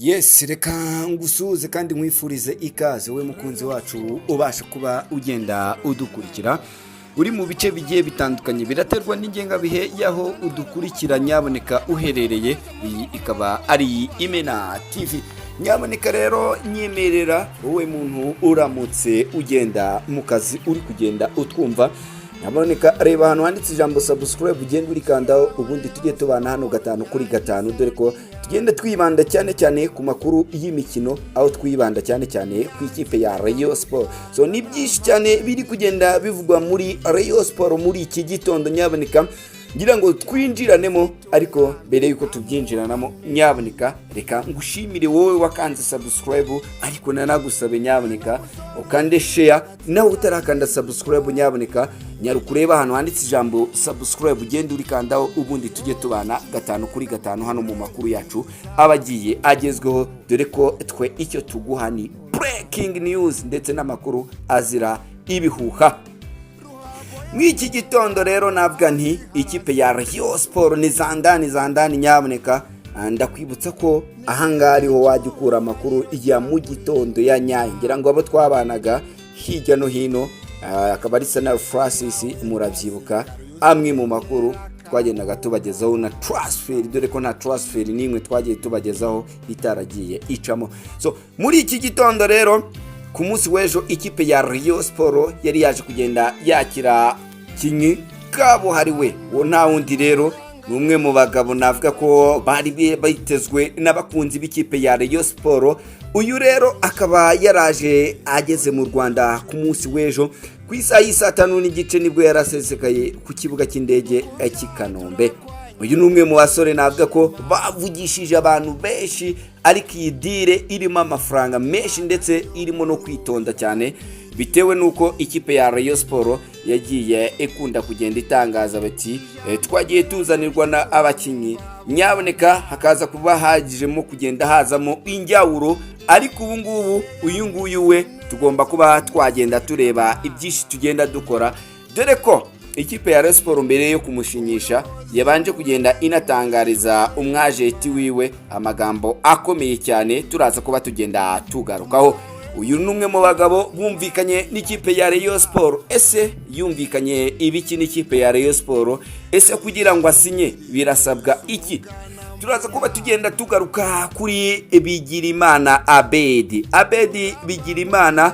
Yes, reka ngusuze kandi nkwifurize ikaze we mukunzi wacu ubasha kuba ugenda udukurikira uri mu bice bigiye bitandukanye biraterwa n'ingengabihe yaho udukurikira nyaboneka uherereye. Iyi ikaba ari Imena TV. Nyaboneka rero nyemerera wowe muntu uramutse ugenda mu kazi uri kugenda utwumva, nyaboneka reba hano handitse ijambo subscribe ugenda urikandaho, ubundi tujye tubana hano 5 kuri 5, dore ko tugenda twibanda cyane cyane ku makuru y'imikino, aho twibanda cyane cyane ku ikipe ya Rayon Sport. So ni byinshi cyane biri kugenda bivugwa muri Rayon Sport muri iki gitondo nyaboneka, ngira ngo twinjiranemo, ariko mbere yuko tubyinjiranamo nyaboneka reka ngushimire wowe wakanze subscribe, ariko nanagusabe nyaboneka ukande share, nawe utarakanda subscribe nyaboneka nyarukureba hano handitse ijambo subscribe ugenda urikandaho, ubundi tujye tubana 5 kuri 5 hano mu makuru yacu abagiye agezweho, dore ko twe icyo tuguha ni breaking news ndetse n'amakuru azira ibihuha. Mw'iki gitondo rero navuga nti ikipe ya Rayon Sport ni zandani nyaboneka, ndakwibutsa ko ahangaha ariho wajya ukura amakuru ya mu gitondo ya nyayo, ngira ngo abo twabanaga hirya no hino akaba ari Sanal Francis murabyibuka, amwe mu makuru twagendaga tubagezaho na transfer, dore ko na transfer nimwe twagiye tubagezaho itaragiye icamo. So muri iki gitondo rero ku munsi w'ejo ikipe ya Rayon Sport yari yaje kugenda yakira kinyi kabo hariwe wo nta wundi rero numwe mu bagabo navuga ko bari bayitezwe n'abakunzi b'ikipe ya Rayon Sport. Uyu rero akaba yaraje ageze mu Rwanda ku munsi w'ejo ku isaha y'isa 5:30 nibwo yarasesekaye ku kibuga cy'indege cy'i Kanombe. Uyu numwe mu basore navuga ko bavugishije abantu benshi, ariko iyi dire irimo amafaranga menshi ndetse irimo no kwitonda cyane, bitewe nuko ikipe ya Rayon Sport yagiye ikunda kugenda itangaza bati twagiye tuzanirwa na abakinyi, nyaboneka hakaza kuba hagijemo kugenda hazamo injyawuro, ariko ubu ngubu uyu nguyu we tugomba kuba twagenda tureba ibyishi tugenda dukora, dore ko ikipe ya Rayon Sport mbere yo kumushinyisha yabanje kugenda inatangariza umwajeti wiwe amagambo akomeye cyane, turaza kuba tugenda tugarukaho. Uyu numwe mu bagabo bumvikanye n'ikipe ya Rayon Sport. Ese yumvikanye ibiki n'ikipe ya Rayon Sport? Ese kugira ngo asinye birasabwa iki? Turaza kuba tugenda tugaruka kuri Bigirimana Abedi Bigirimana.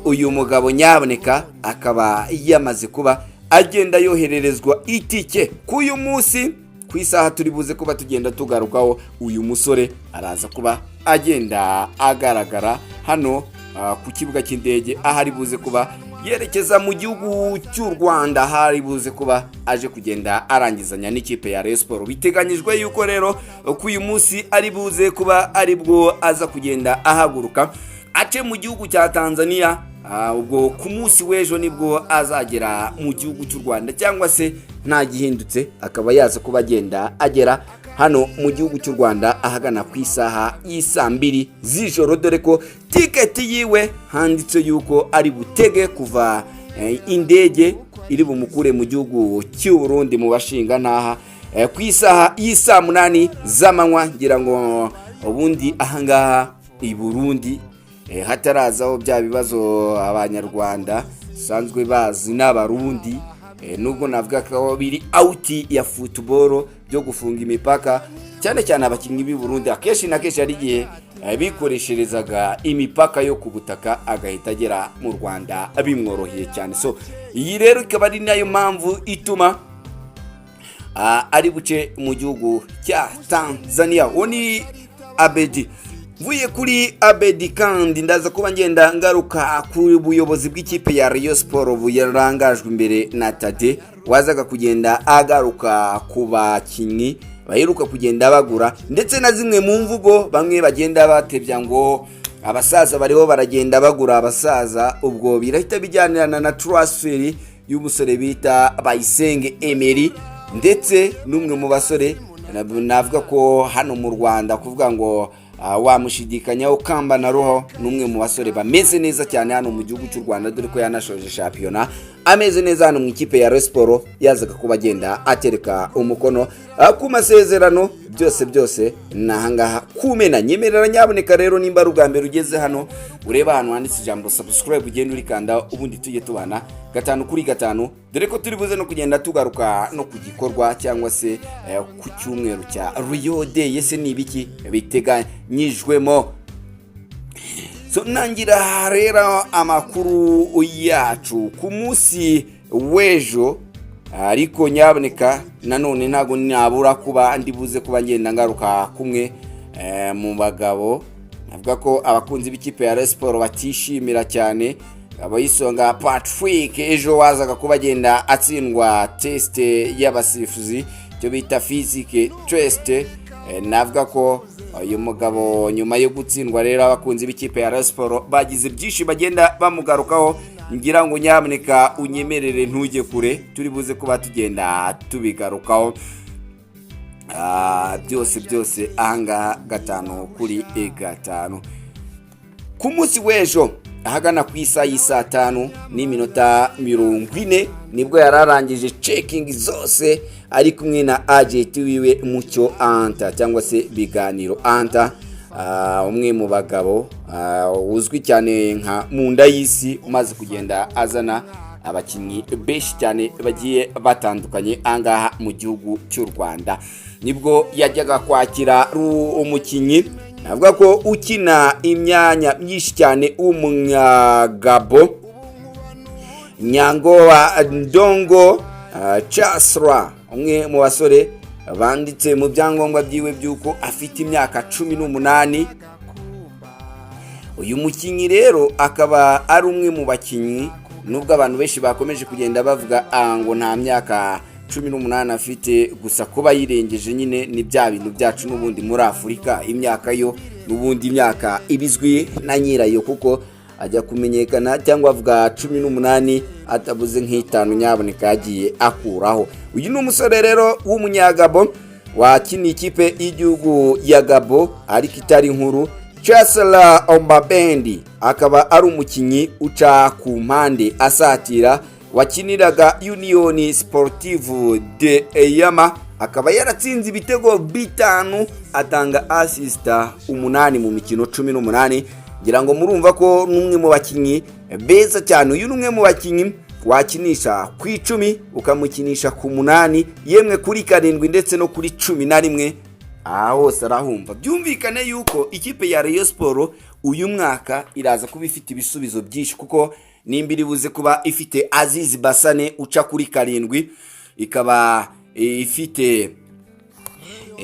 Uyu mugabo nyaboneka akaba yamaze kuba agenda yohererezwa itike k'uyu munsi ku isaha turi buze kuba tugenda tugarukaho. Uyu musore araza kuba agenda agaragara hano ku kibuga cy'indege, ahari buze kuba yerekeza mu gihugu cy'u Rwanda, hari buze kuba aje kugenda arangizanya n'ikipe ya Rayon Sport. Biteganyijwe yuko rero ku uyu munsi ari buze kuba aribwo aza kugenda ahaguruka ace mu gihugu cya Tanzania, ubwo ku munsi w'ejo nibwo azagera mu gihugu cy'u Rwanda, cyangwa se nta gihindutse akaba yaza kuba agenda agera hano mu gihugu cy'u Rwanda ahagana ku isaha y'isa 2 z'ijoro, dore ko tiketi yiwe handitse yuko ari butege kuva indege iri bumukure mu gihugu cy'u Burundi mu bashinga ntaha ku isaha y'isa 8 z'amanywa, ngira ngo ubundi ahangaha i Burundi hatarazaho bya bibazo abanyarwanda sanzwe bazi n'abarundi, nubwo navuga ko biri out ya football byo gufunga imipaka, cyane cyane abakinnyi b'i Burundi akeshi na keshi ari gihe bikoresherezaga imipaka yo ku butaka agahita agera mu Rwanda bimworoheye cyane. So iyi rero ikaba ari nayo mpamvu ituma ari buce mu gihugu cya Tanzania. Oni Abedi. Vuye kuri Abedi kandi ndaza kuba ngenda ngaruka ku buyobozi bw'ikipe ya Rayon Sport buyarangajwe imbere na Tade, wazaga kugenda agaruka ku bakinyi baheruka kugenda bagura, ndetse na zimwe mu mvugo bamwe bagenda batebya ngo abasaza bariho baragenda bagura abasaza, ubwo birahita bijyanirana na transfer y'umusore bita Bayisenge Emery, ndetse n'umwe mu basore navuga ko hano mu Rwanda kuvuga ngo wamushidikanyaho Kamba na Roho, n'umwe mu basore bameze neza cyane hano mu gihugu cy'u Rwanda, dore ko yanashoje shampiyona ameze neza hano mu ikipe ya Rayon Sport, yazaga kuba agenda atereka umukono ku masezerano byose nahangaha kumena. Nyemerera nyaboneka rero nimba ari ubwa mbere ugeze hano, ureba ahantu handitse ijambo subscribe, ugenda urikanda, ubundi tujye tubana 5 kuri 5, dore ko turi buze no kugenda tugaruka no ku gikorwa cyangwa se ku cyumweru cya Rayon Day. Yese ni ibiki biteganyijwemo? So nangira rero amakuru yacu ku munsi w'ejo, ariko nyaboneka nanone ntago nabura kuba ndibuze kuba ngenda ngaruka kumwe mu bagabo. Navuga ko abakunzi b'ikipe ya Rayon Sport batishimira cyane abayisonga Patrick ejo wazaga kuba agenda atsindwa test y'abasifuzi, cyo bita physique test. Navuga ko uyu mugabo nyuma yo gutsindwa rero abakunzi b'ikipe ya Rayon Sport bagize byinshi bagenda bamugarukaho. Ngira ngo nyaboneka unyemerere ntujye kure, turi buze kuba tugenda tubigarukaho byose ahangaha 5 kuri 5. Ku munsi w'ejo ahagana ku isaha y'isa 5:40 nibwo yararangije checking zose ari kumwe na agent wiwe Mucyo Anta cyangwa se Biganiro Anta, umwe mu bagabo uzwi cyane nka Munda y'isi, umaze kugenda azana abakinnyi benshi cyane bagiye batandukanye angaha mu gihugu cy'u Rwanda. Nibwo yajyaga kwakira umukinnyi navuga ko ukina imyanya myinshi cyane w'umunyagabo, Nyangowa Ndongo Chasra, umwe mu basore banditse mu byangombwa byiwe byuko afite imyaka 18. Uyu mukinnyi rero akaba ari umwe mu bakinnyi, nubwo abantu benshi bakomeje kugenda bavuga ngo nta myaka 18 afite, gusa kuba yirengeje nyine ni bya bintu byacu n'ubundi muri Afurika. Imyaka yo n'ubundi imyaka ibizwi na nyirayo, kuko ajya kumenyekana cyangwa avuga 18 atabuze nk'itanu nyaboneka yagiye akuraho. Uyu ni umusore rero w'umunyagabo wakiniye ikipe y'igihugu ya Gabo ariko itari nkuru, Chasla Ombabendi. Akaba ari umukinnyi uca ku mpande asatira, wakiniraga Union Sportive de Yama. Akaba yaratsinze ibitego 5, atanga assist 8 mu mikino 18. Ngira ngo murumva ko numwe mu bakinnyi beza cyane. Uyu numwe mu bakinnyi wakinisha ku 10 ukamukinisha ku 8, yemwe kuri 7 ndetse no kuri 11. Hose arahumva. Byumvikane yuko ikipe ya Rayon Sport uyu mwaka iraza kuba ifite ibisubizo byinshi, kuko nimbiri buze kuba ifite Azizi Basane uca kuri 7, ikaba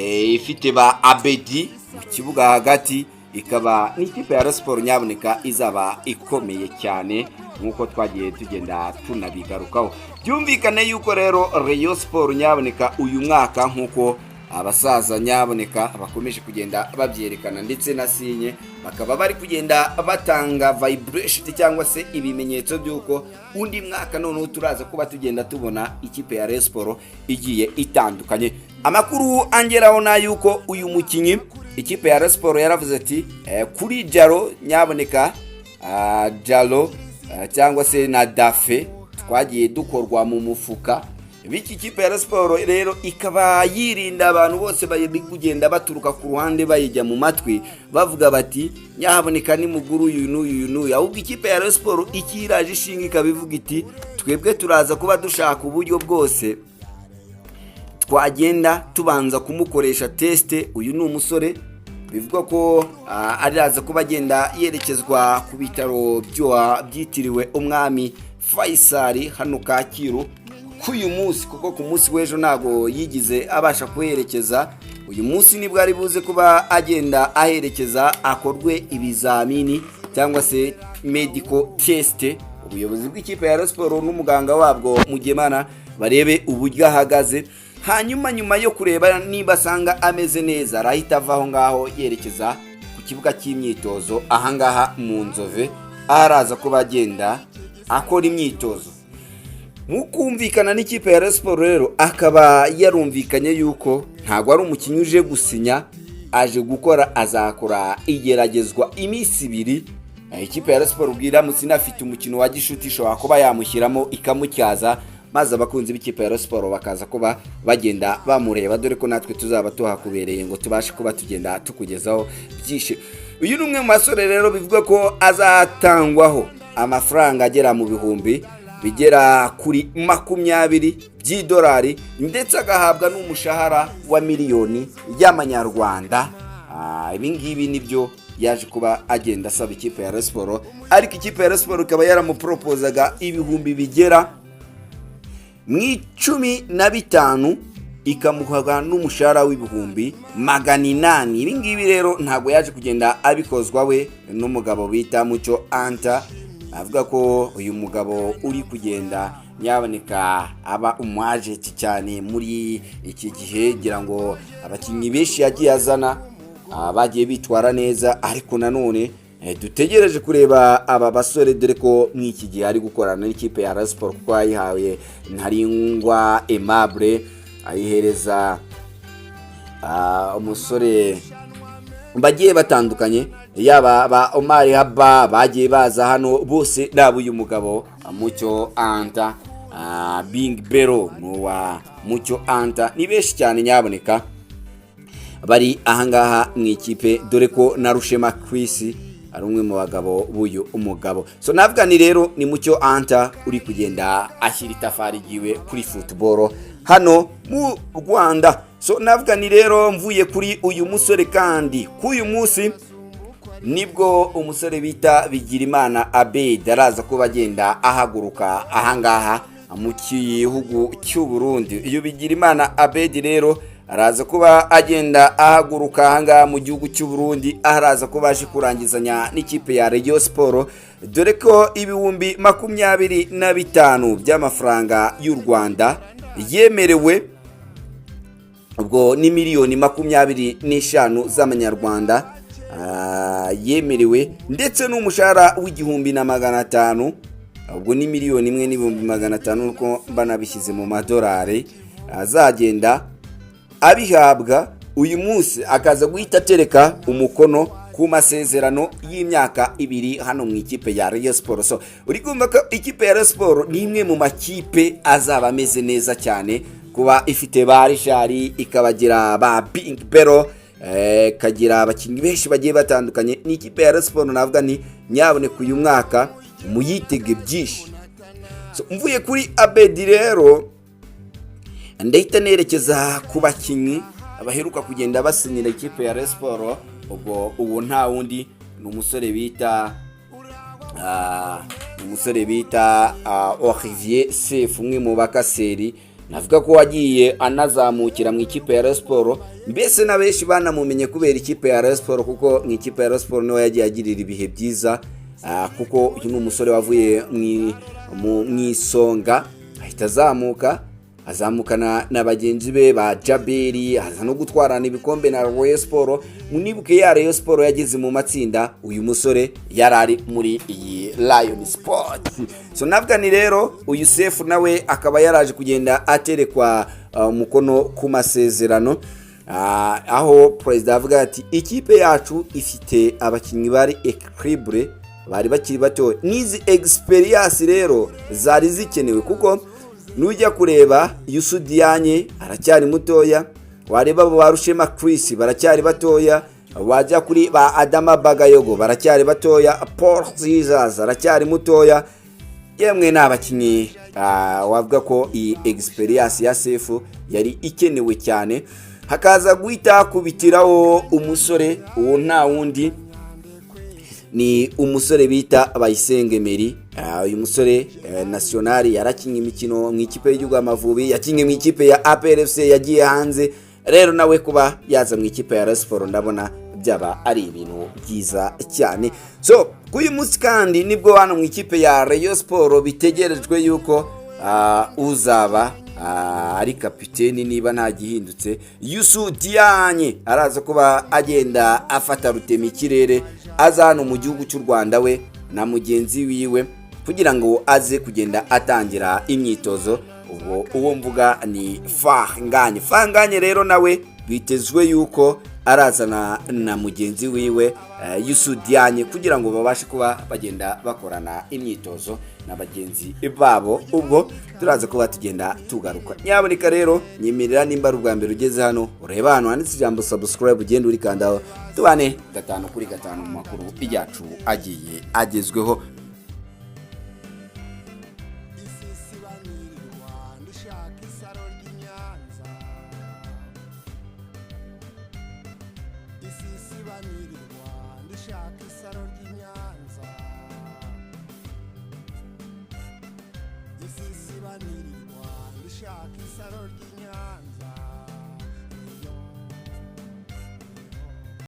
ifite ba Abedi mu kibuga hagati, ikaba n'ikipe ya Rayon Sport nyaboneka izaba ikomeye cyane nkuko twagiye tugenda tunabigarukaho. Byumvikane yuko rero Rayon Sport nyaboneka uyu mwaka nkuko abasaza nyaboneka bakomeje kugenda babyerekana ndetse na sinye, bakaba bari kugenda batanga vibration cyangwa se ibimenyetso byuko undi mwaka none turaza kuba tugenda tubona ikipe ya Rayon Sport igiye itandukanye. Amakuru angeraho na yuko uyu mukinnyi ikipe ya Rayon Sport yaravuze ati kuri Jalo nyaboneka Jalo cyangwa se na Dafe twagiye dukorwa mu mufuka. Biki kipe ya Rayon Sport rero ikaba yirinda abantu bose bari kugenda baturuka ku ruhande bayijya mu matwi bavuga bati nyahaboneka ni muguru uyu n'uyu. Ahubwo ikipe ya Rayon Sport ikiraje ishinga ikabivuga iti twebwe turaza kuba dushaka uburyo bwose twagenda tubanza kumukoresha test. Uyu ni umusore bivuga ko araza kuba agenda yerekezwa ku bitaro byitiriwe umwami Faisal hano Kacyiru kuyu munsi, kuko ku munsi w'ejo nago yigize abasha kuherekeza. Uyu munsi nibwo ari buze kuba agenda aherekeza akorwe ibizamini cyangwa se medical test. Ubuyobozi bw'ikipe ya Rayon Sport n'umuganga wabwo Mugemana barebe uburyo ahagaze, hanyuma nyuma yo kureba niba sanga ameze neza arahita avaho ngaho yerekeza ku kibuga cy'imyitozo ahangaha mu Nzove, araza kuba agenda akora imyitozo. Mukumvikana n'ikipe ya Rayon Sport rero akaba yarumvikanye yuko ntago ari umukinnyi uje gusinya, aje gukora, azakora igeragezwa iminsi 2 ikipe ya Rayon Sport ubwira mutsina afite umukino wa gishuti ishobora kuba yamushyiramo ikamutyaza maze abakunzi b'ikipe ya Rayon Sport bakaza kuba bagenda bamureba dore ko natwe tuzaba tuhakubereye ngo tubashe kuba tugenda tukugezaho byinshi. Uyu ni umwe mu basore rero bivuga ko azatangwaho amafaranga agera mu bihumbi bigera kuri 20 by'idolari ndetse agahabwa n'umushahara wa miliyoni y'amanyarwanda. Ibi ngibi nibyo yaje kuba agenda asaba ikipe ya Rayon Sport, ariko ikipe ya Rayon Sport ikaba yaramupropozaga ibihumbi bigera mu 15 ikamuhaga n'umushahara w'ibihumbi 800. Ibi ngibi rero ntabwo yaje kugenda abikozwa we n'umugabo bita Mucyo Anta, avuga ko uyu mugabo uri kugenda nyaboneka aba umwajeti cyane muri iki gihe, gira ngo abakinnyi benshi yagiye azana bagiye bitwara neza, ariko nanone dutegereje kureba aba basore dore ko mw'iki gihe ari gukorana n'ikipe ya Rayon Sport kuko yayihawe Ntaringwa Aimable, ayihereza umusore bagiye batandukanye yaba ba Omar Haba bagiye baza hano bose nabo uyu mugabo Mucyo Anta, Bing Bero wa Mucyo Anta, ni benshi cyane nyaboneka bari ahangaha mu ikipe dore ko na Rushema Chris ari umwe mu bagabo buyu umugabo. So navuga ni rero ni Mucyo Anta uri kugenda ashyira itafari giwe kuri football hano mu Rwanda. So navuga ni rero mvuye kuri uyu musore kandi k'uyu munsi nibwo umusore bita Bigirimana Abed araza ko bagenda ahaguruka ahangaha mu gihugu cy'u Burundi. Iyo Bigirimana Abed rero araza kuba agenda ahaguruka ahangaha mu gihugu cy'u Burundi, araza ko baje kurangizanya n'ikipe ya Rayon Sport dore ko ibihumbi 25 by'amafaranga y'u Rwanda yemerewe, ubwo ni miliyoni 25 z'amanyarwanda yemerewe, ndetse n'umushahara w'igihumbi na 500, ubwo ni miliyoni 1,500 uko banabishyize mu madolari, azagenda abihabwa uyu munsi akaza guhita atereka umukono ku masezerano y'imyaka 2 hano mu ikipe ya Rayon Sport. So uri kumva ko ikipe ya Rayon Sport ni imwe mu makipe azaba ameze neza cyane, kuba ifite ba Rishari, ikabagira ba Bing Bero, kagira abakinnyi benshi bagiye batandukanye. Ni ikipe ya Rayon Sport navuga ni nyaboneka uyu mwaka muyitege byinshi. So mvuye kuri Abed rero ndahita nerekeza ku bakinnyi abaheruka kugenda basinyira ikipe ya Rayon Sport. Ubwo nta wundi ni umusore bita Olivier Sefu, umwe mu bakaseri navuga ko wagiye anazamukira mu ikipe ya Rayon Sport, mbese na benshi banamumenye kubera ikipe ya Rayon Sport kuko mu ikipe ya Rayon Sport niwe yagiye agirira ibihe byiza, kuko uyu ni umusore wavuye mu isonga ahita azamukana na bagenzi be ba Jaberi, aza no gutwarana ibikombe na Rayon Sport. Munibuke ya Rayon Sport yageze mu matsinda, uyu musore yarari muri iyi Rayon Sport. So navuga ni rero uyu Sefu nawe akaba yaraje kugenda aterekwa umukono ku masezerano, aho president avuga ati ikipe yacu ifite abakinnyi bari equilibre, bari bakiri bato, nizi experience rero zari zikenewe, kuko nujya kureba Yusudiyanye aracyari mutoya, wareba ba Rushema Chris baracyari batoya, wajya kuri ba Adama Bagayogo baracyari batoya, Paul Jesus aracyari mutoya, yemwe n'abakinnyi wavuga ko iyi experience ya Sefu yari ikenewe cyane. Hakaza guhita kubitiraho umusore, uwo nta wundi ni umusore bita Bayisenge Meri. Uyu musore nationali yarakinye imikino mu ikipe y'igihugu Amavubi, yakinye mu ikipe ya APRFC, yagiye hanze. Rero nawe kuba yaza mu ikipe ya Rayon Sport ndabona byaba ari ibintu byiza cyane. So kuyu munsi kandi nibwo hano mu ikipe ya Rayon Sport bitegerejwe yuko uzaba ari kapiteni niba nta gihindutse, Yusudiyanye araza kuba agenda afata rutema ikirere aza hano mu gihugu cy'u Rwanda we na mugenzi wiwe kugira ngo aze kugenda atangira imyitozo. Uwo mvuga ni Fanganye rero nawe bitezwe yuko arazana na mugenzi wiwe Yusudiyanye kugira ngo babashe kuba bagenda bakorana imyitozo na bagenzi babo. Ubwo turaza kuba tugenda tugaruka. Nyaboneka rero nyimirira nimba ari ubwa mbere ugeze hano, ureba hano handitse ijambo subscribe, ugenda urikandaho, tubane 5 kuri 5 mu makuru yacu agiye agezweho. Isaro ry'Inyanza